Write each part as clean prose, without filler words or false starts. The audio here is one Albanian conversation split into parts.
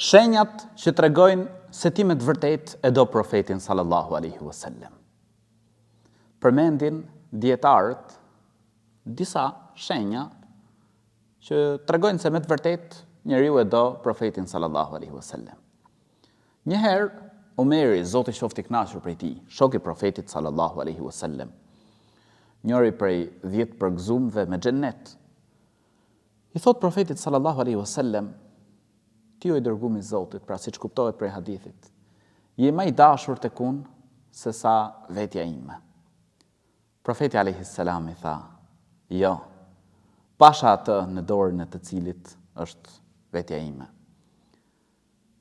Shenjat që tregojnë se ti me të vërtet e do profetin sallallahu alaihi wasallam. Përmendin dietarët disa shenja që tregojnë se me të vërtet njeriu e do profetin sallallahu alaihi wasallam. Njëherë Omeri, Zoti qoftë i kënaqur prej tij, shoku i profetit sallallahu alaihi wasallam, njëri prej 10 përgëzuesve me xhennet, i thot profetit sallallahu alaihi wasallam: ti o i dërguar i Zotit, pra siç kuptohet prej hadithit, je më i dashur tek unë se sa vetja ime. Profeti alayhi salam i tha: jo, pasha atë në dorën e të cilit është vetja ime.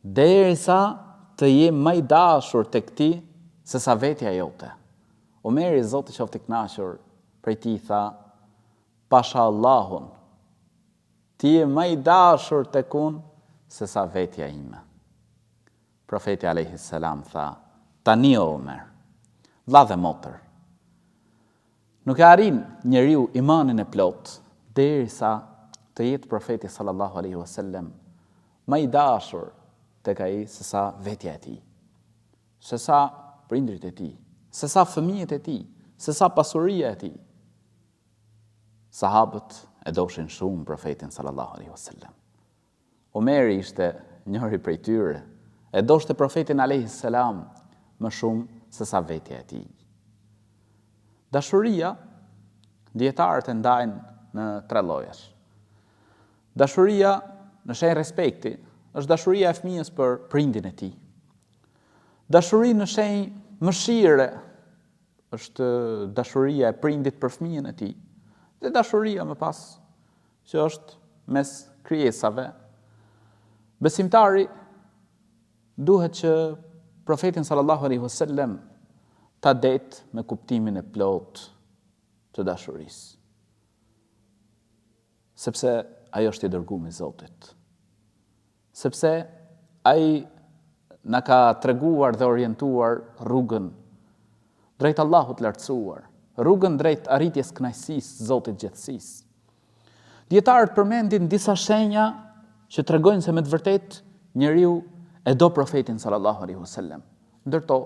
Derisa të je më i dashur tek ti se sa vetja jote. Omeri, Zoti qoftë i kënaqur prej tij, tha: pasha Allahun, ti je më i dashur tek unë se sa vetja ime. Profeti alayhi salam tha: tani o Omer, vlla dhe motër, nuk e arrin njeriu imanin e plot derisa të jetë profeti sallallahu alaihi wasallam më i dashur tek ai se sa vetja e tij, se sa prindrit e tij, se sa fëmijët e tij, se sa pasuria e tij. Sahabët e doshin shumë profetin sallallahu alaihi wasallam. Omeri ishte njëri prej tyre, e doshte profetin alayhi salam më shumë se sa vetja e tij. Dashuria, dietarët e ndajnë në 3 lloje. Dashuria në shenjë respekti është dashuria e fëmijës për prindin e tij. Dashuri në shenjë mëshire është dashuria e prindit për fëmijën e tij. Dhe dashuria më pas që është mes krijesave. Besimtari duhet që profetin sallallahu alaihi wasallam ta det me kuptimin e plot të dashurisë. Sepse ai është i dërguar i Zotit. Sepse ai na ka treguar dhe orientuar rrugën drejt Allahut lartësuar, rrugën drejt arritjes kënaqësisë Zotit gjithësisë. Dietarët përmendin disa shenja që tregojnë se me të vërtet njeriu e do profetin sallallahu alaihi wasallam. Ndërto,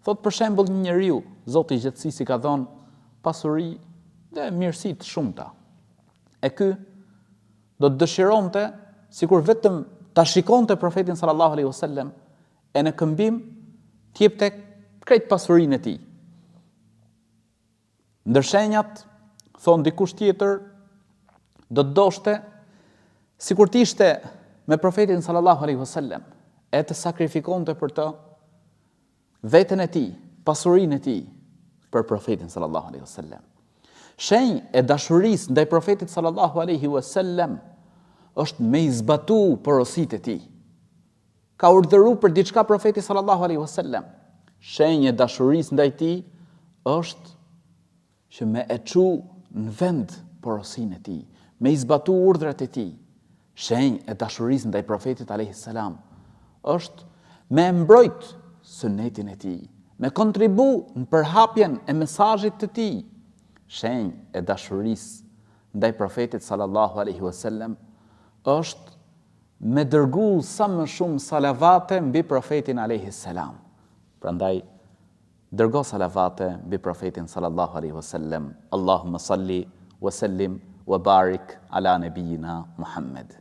thot për shembull një njeriu, Zoti i gjithësisë i ka dhënë pasuri dhe mirësi të shumta. E ky do të dëshironte sikur vetëm ta shikonte profetin sallallahu alaihi wasallam e në këmbim të jepte krejt pasurinë e tij. Ndër shenjat, thon dikush tjetër, do të doshte sikur të ishte me profetin sallallahu alaihi wasallam e të sakrifikonte për të veten e tij, pasurinë e tij për profetin sallallahu alaihi wasallam. Shenjë e dashurisë ndaj profetit sallallahu alaihi wasallam është me i zbatu porositë e tij. Ka urdhëruar për diçka profeti sallallahu alaihi wasallam. Shenjë e dashurisë ndaj tij është që me e çu në vend porosinë e tij, me i zbatu urdhrat e tij. Shenjë e dashurisë ndaj profetit alayhi salam është me mbrojt sunetin e tij, me kontribu në përhapjen e mesazhit të tij. Shenjë e dashurisë ndaj profetit sallallahu alaihi wasallam është me dërgu sa më shumë salavate mbi profetin alayhi salam. Prandaj dërgo salavate mbi profetin sallallahu alaihi wasallam. Allahumma salli wa sallim wa barik ala nabiyina Muhammad.